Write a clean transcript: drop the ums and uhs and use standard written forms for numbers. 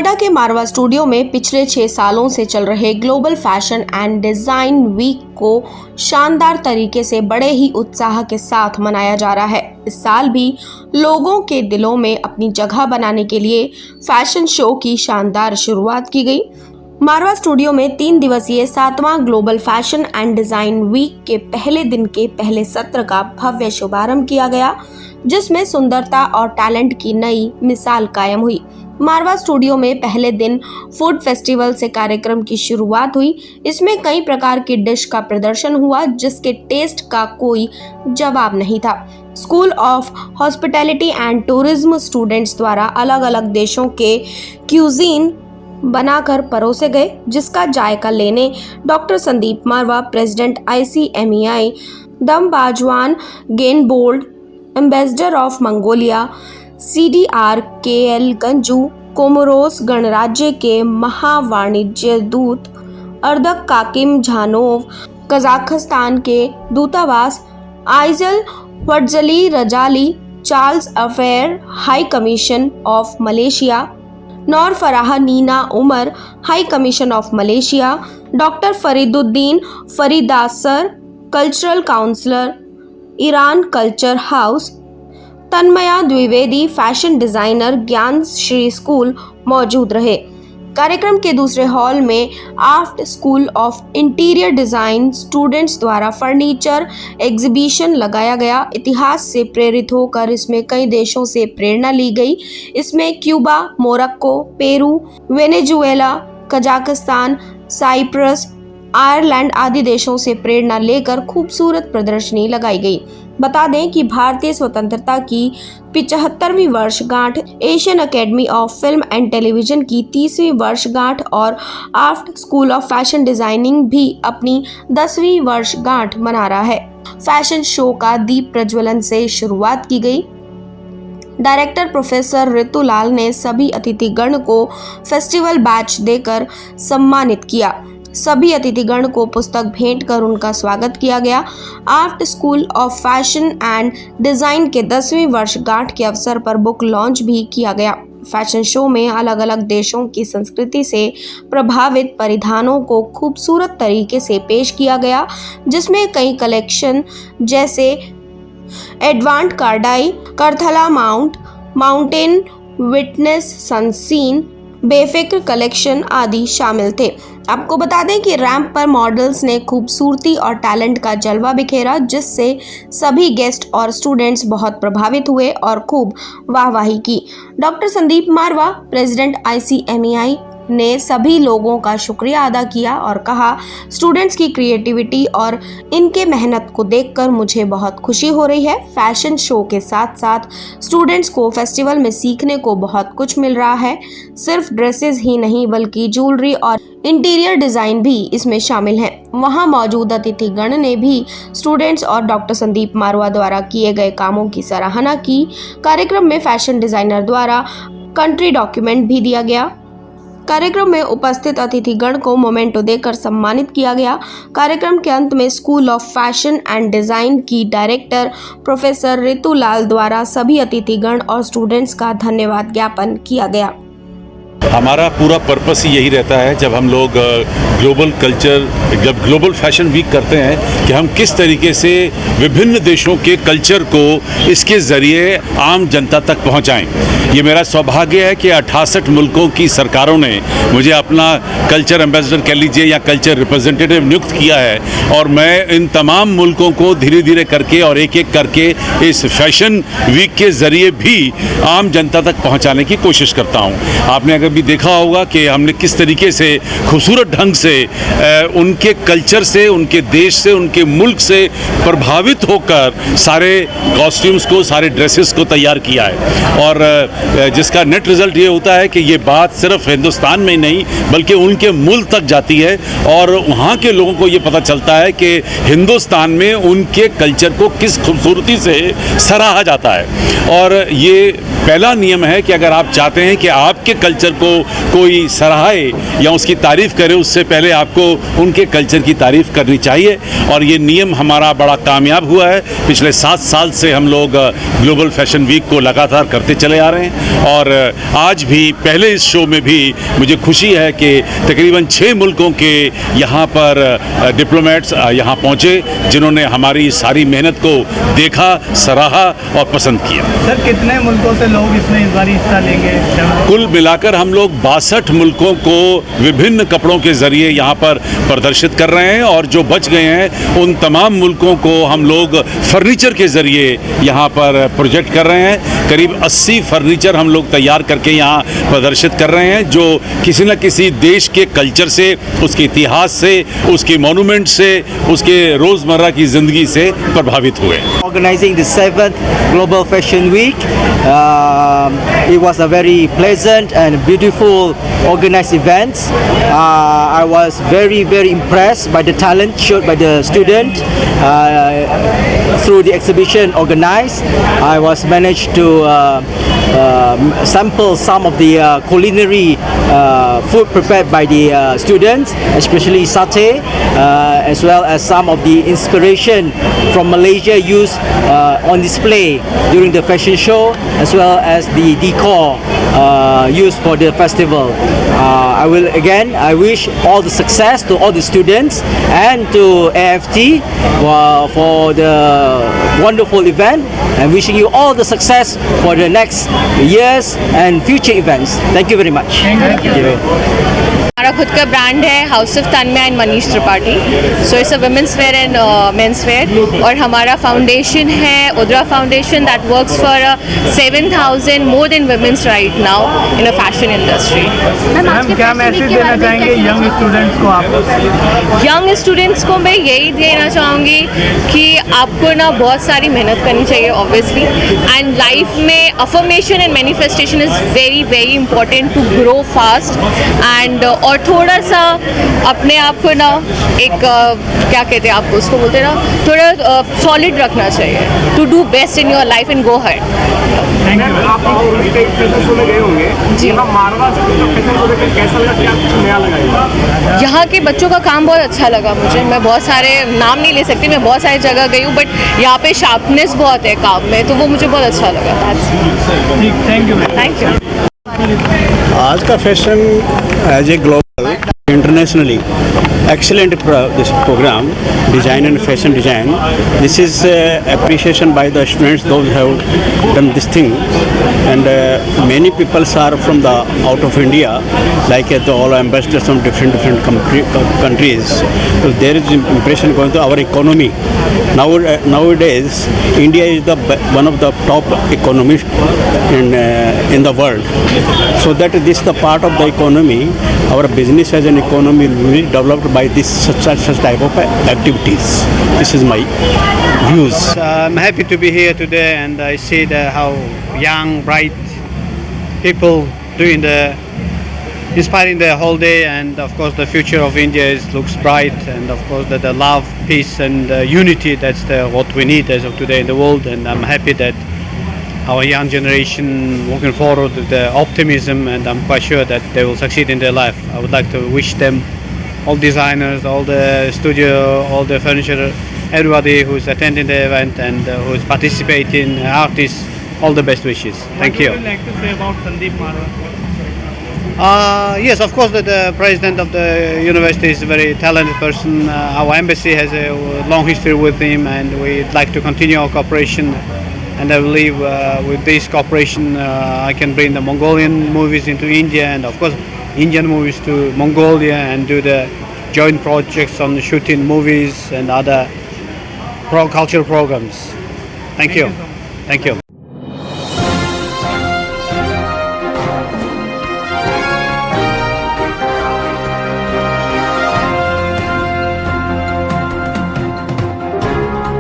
नोएडा के मारवा स्टूडियो में पिछले 6 सालों से चल रहे global fashion and design week को शानदार तरीके से बड़े ही उत्साह के साथ मनाया जा रहा है। इस साल भी लोगों के दिलों में अपनी जगह बनाने के लिए फैशन शो की शानदार शुरुआत की गई। मारवा स्टूडियो में 3 दिवसीय 7वां global fashion and design week के पहले दिन के पहले सत्र का भव्य शुभारंभ किया गया, जिसमें सुंदरता और टैलेंट की नई मिसाल कायम हुई। मारवा स्टूडियो में पहले दिन फूड फेस्टिवल से कार्यक्रम की शुरुआत हुई। इसमें कई प्रकार की डिश का प्रदर्शन हुआ, जिसके टेस्ट का कोई जवाब नहीं था। School of hospitality and tourism students द्वारा अलग अलग देशों के क्यूजीन बनाकर परोसे गए, जिसका जायका लेने doctor Sandeep Marwah, president ICMEI, Dambajav Ganbold, ambassador of Mongolia, CDR KL Ganju, Comoros गणराज्य के महावाणिज्य दूत अर्दक काकिम झानोव, कजाकिस्तान के दूतावास Aizal Fatzly Rajali, charge d'affaires high commission of Malaysia, Noor Farah Nina Umar, high commission of Malaysia, doctor Fariduddin Faridasar, cultural counsellor, Iran culture house, Tanmaya Dwivedi, fashion designer, Gyan Shree school मौजूद रहे। कार्यक्रम के दूसरे हॉल में AAFT school of interior design students द्वारा furniture exhibition लगाया गया। इतिहास से प्रेरित होकर इसमें कई देशों से प्रेरणा ली गई। इसमें Cuba, Morocco, Peru, Venezuela, Kazakhstan, Cyprus, Ireland आदि देशों से प्रेरणा लेकर खूबसूरत प्रदर्शनी लगाई गई। बता दें कि भारतीय स्वतंत्रता की 75वीं वर्षगांठ, Asian academy of film and television की 30वीं वर्षगांठ और आफ्ट स्कूल ऑफ फैशन डिजाइनिंग भी अपनी 10वीं वर्षगांठ मना रहा है। फैशन शो का दीप प्रज्वलन से शुरुआत की गई। डायरेक्टर प्रोफेसर ऋतुलाल ने सभी अतिथिगण को फेस्टिवल बैच देकर सम्मानित किया। सभी अतिथिगण को पुस्तक भेंट कर उनका स्वागत किया गया। Art school of fashion and design के 10वीं वर्षगांठ के अवसर पर बुक लॉन्च भी किया गया। फैशन शो में अलग अलग देशों की संस्कृति से प्रभावित परिधानों को खूबसूरत तरीके से पेश किया गया, जिसमें कई कलेक्शन जैसे एडवांट कार्डाई, करथला माउंट, माउंटेन विटनेस, सनसीन, बेफिक्र कलेक्शन आदि शामिल थे। आपको बता दें कि रैंप पर मॉडल्स ने खूबसूरती और टैलेंट का जलवा बिखेरा, जिससे सभी गेस्ट और स्टूडेंट्स बहुत प्रभावित हुए और खूब वाहवाही की। Doctor Sandeep Marwah, president ICMEI, ने सभी लोगों का शुक्रिया अदा किया और कहा, स्टूडेंट्स की क्रिएटिविटी और इनके मेहनत को देखकर मुझे बहुत खुशी हो रही है। फैशन शो के साथ साथ स्टूडेंट्स को फेस्टिवल में सीखने को बहुत कुछ मिल रहा है। सिर्फ ड्रेसेस ही नहीं बल्कि ज्वेलरी और इंटीरियर डिजाइन भी इसमें शामिल हैं। वहां मौजूद अतिथिगण ने भी स्टूडेंट्स और डॉक्टर संदीप मारवा द्वारा किए गए कामों की सराहना की। कार्यक्रम में फैशन डिजाइनर द्वारा कंट्री डॉक्यूमेंट भी दिया गया। कार्यक्रम में उपस्थित अतिथिगण को मोमेंटो देकर सम्मानित किया गया। कार्यक्रम के अंत में school of fashion and design की डायरेक्टर प्रोफेसर ऋतुलाल द्वारा सभी अतिथिगण और स्टूडेंट्स का धन्यवाद ज्ञापन किया गया। हमारा पूरा पर्पस ही यही रहता है, जब हम लोग ग्लोबल फैशन वीक करते हैं, कि हम किस तरीके से विभिन्न देशों के कल्चर को इसके ज़रिए आम जनता तक पहुंचाएं। ये मेरा सौभाग्य है कि 68 मुल्कों की सरकारों ने मुझे अपना कल्चर एम्बेसडर कह लीजिए या कल्चर रिप्रेजेंटेटिव नियुक्त किया है, और मैं इन तमाम मुल्कों को धीरे धीरे करके और एक एक करके इस फैशन वीक के ज़रिए भी आम जनता तक पहुँचाने की कोशिश करता हूँ। आपने अगर भी देखा होगा कि हमने किस तरीके से खूबसूरत ढंग से उनके कल्चर से, उनके देश से, उनके मुल्क से प्रभावित होकर सारे कॉस्ट्यूम्स को, सारे ड्रेसेस को तैयार किया है, और जिसका नेट रिज़ल्ट ये होता है कि ये बात सिर्फ हिंदुस्तान में ही नहीं बल्कि उनके मुल्क तक जाती है, और वहाँ के लोगों को ये पता चलता है कि हिंदुस्तान में उनके कल्चर को किस खूबसूरती से सराहा जाता है। और ये पहला नियम है कि अगर आप चाहते हैं कि आपके कल्चर को कोई सराहे या उसकी तारीफ़ करे उससे पहले आपको उनके कल्चर की तारीफ़ करनी चाहिए। और ये नियम हमारा बड़ा कामयाब हुआ है। पिछले 7 साल से हम लोग ग्लोबल फैशन वीक को लगातार करते चले आ रहे हैं और आज भी पहले इस शो में भी मुझे खुशी है कि तकरीबन 6 मुल्कों के यहाँ पर डिप्लोमेट्स यहाँ पहुँचे जिन्होंने हमारी सारी मेहनत को देखा, सराहा और पसंद किया। सर कितने मुल्कों से लोग इसमें इस बार हिस्सा लेंगे? कुल मिलाकर हम लोग 62 मुल्कों को विभिन्न कपड़ों के ज़रिए यहाँ पर प्रदर्शित कर रहे हैं और जो बच गए हैं उन तमाम मुल्कों को हम लोग फर्नीचर के ज़रिए यहाँ पर प्रोजेक्ट कर रहे हैं। करीब 80 फर्नीचर हम लोग तैयार करके यहाँ प्रदर्शित कर रहे हैं जो किसी न किसी देश के कल्चर से, उसके इतिहास से, उसके मोनूमेंट से, उसके रोज़मर्रा की ज़िंदगी से प्रभावित हुए। Organizing the 7th Global Fashion Week. It was a very pleasant and beautiful organized event. I was very impressed by the talent showed by the student through the exhibition organized. I was managed to sample some of the culinary food prepared by the students, especially satay, as well as some of the inspiration from Malaysia used on display during the fashion show, as well as the decor used for the festival. I wish all the success to all the students and to AFT for the wonderful event, and wishing you all the success for the next years and future events. Thank you very much. Thank you. हमारा खुद का brand है house of Tanmay and Manish Tripathi. So it's a women's wear and men's wear. और हमारा foundation है Udra foundation that works for 7,000 more than women's right now in a fashion industry. Ma'am क्या मैसेज देना चाहेंगे यंग स्टूडेंट्स को आप? यंग स्टूडेंट्स को मैं यही देना चाहूँगी कि आपको ना बहुत सारी मेहनत करनी चाहिए ऑब्वियसली, एंड लाइफ में affirmation and manifestation is very important to grow fast and और थोड़ा सा अपने आप को ना एक क्या कहते हैं आप उसको बोलते हैं ना, थोड़ा सॉलिड रखना चाहिए to do best in your life and go head. Thank you. आप फैशन शो में गए होंगे जी। यहाँ मारवा फैशन शो में कैसा लगा, क्या कुछ नया लगा? यहाँ के बच्चों का काम बहुत अच्छा लगा मुझे। मैं बहुत सारे नाम नहीं ले सकती, मैं बहुत सारी जगह गई हूँ, बट यहाँ पे शार्पनेस बहुत है काम में, तो वो मुझे बहुत अच्छा लगा। ठीक, थैंक यू। Thank you. आज का fashion as a global internationally excellent this program design and fashion design. This is appreciation by the students, those who have done this thing, and many people are from the out of India, like the all ambassadors from different countries. So there is impression going to our economy. Nowadays India is the one of the top economies in the world, so that this is the part of the economy. Our business as an economy will be developed by this such type of activities. This is my views. I'm happy to be here today, and I see how young, bright people doing inspiring the whole day, and of course the future of India looks bright, and of course the love, peace, and unity. That's what we need as of today in the world, and I'm happy that our young generation walking forward with the optimism, and I'm quite sure that they will succeed in their life. I would like to wish them, all designers, all the studio, all the furniture, everybody who is attending the event and who is participating, artists, all the best wishes. Thank you. What would you like to say about Sandeep Marwa? Yes, of course, the president of the university is a very talented person. Our embassy has a long history with him, and we'd like to continue our cooperation. And I believe with this cooperation, I can bring the Mongolian movies into India, and of course Indian movies to Mongolia, and do the joint projects on shooting movies and other cultural programs. Thank you. So much. Thank you.